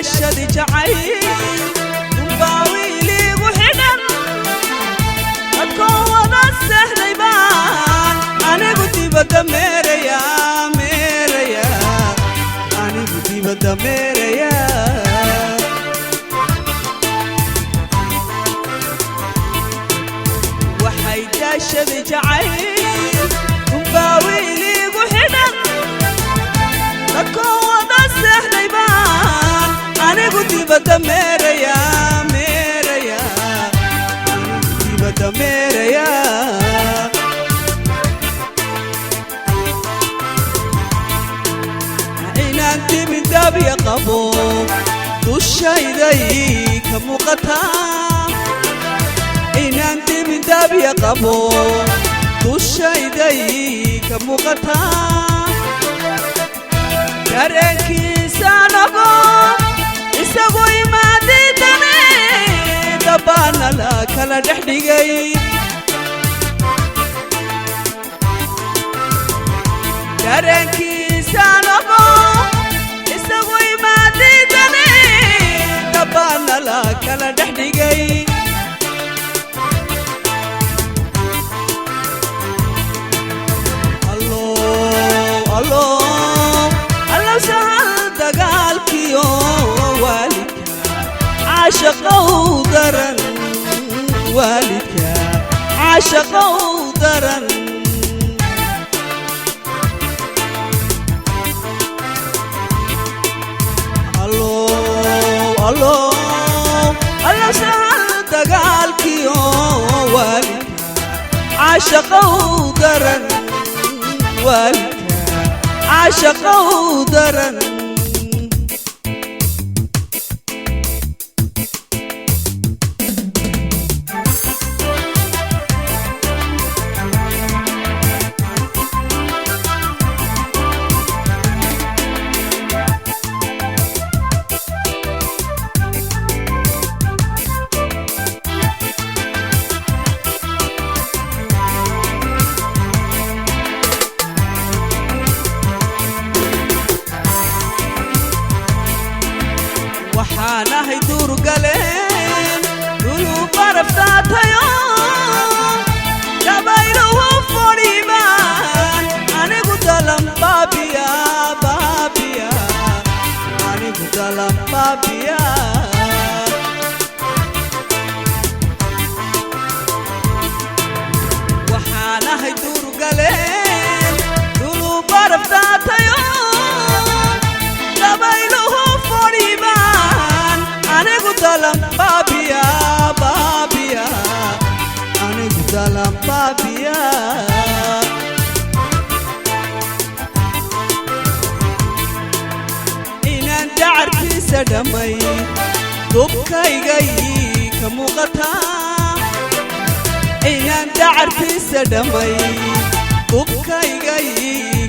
داشد جعيل باويلي وحدن أكون السهل يبان أنا قدي بدا ميريا ميريا أنا قدي بدا ميريا وحي داشد جعيل باويلي وحدن أكون السهل يبان أنا قدي بدا ميريا ميريا أنا قدي بدا ميريا عينانت من داب يقبو دوشا يديك موقتا عينانت من داب يقبو دوشا يديك موقتا dareenkiisa nago isagu imaadidane dabaana la kala dhex dhigay dareenkiisa nago isagu imaadidane dabaana la kala dhex dhigay allo allo سهل دقالكي والدك عاشق ودرن والدك عاشق ودرن الو الو الله سهل دقالكي والدك عاشق ودرن والدك عاشق ودرن waxaana hay duur galeen dhuluu baraftaatayo dabayluhu fadhiibaan anigu dalan baabiya baabiya anigu dalan baabiya waxaana hay duur galeen dhuluu baraftaatayo dabayluhu fadhiibaan anigu dalan baabiya baabiya anigu dalan baabiya inaan dacarkiisa dhammay dubkaygay ka muuqataa inaan dacarkiisa dhammay dubkaygay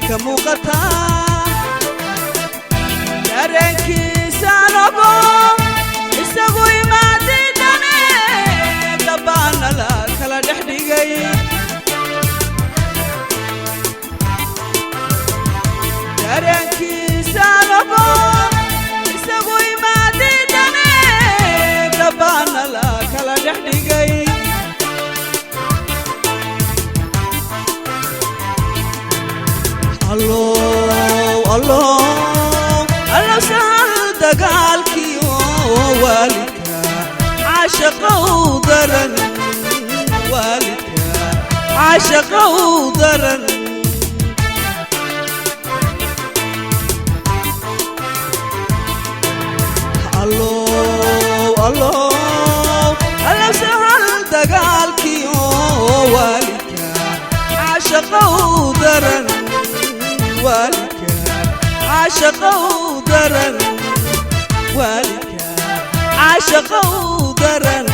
ka muuqataa dareenkiisa nago isagu imaadidane dabaana la kala dhex dhigay dareenkiisa nago isagu imaadidane dabaana la kala dhex dhigay allo allo allo sahal dagaalkii والدك عاشق ودرن والدك عاشق ودرن الو الو الو سهل دقالكي والدك عاشق ودرن والدك عاشق ودرن والدك عاشق ودرن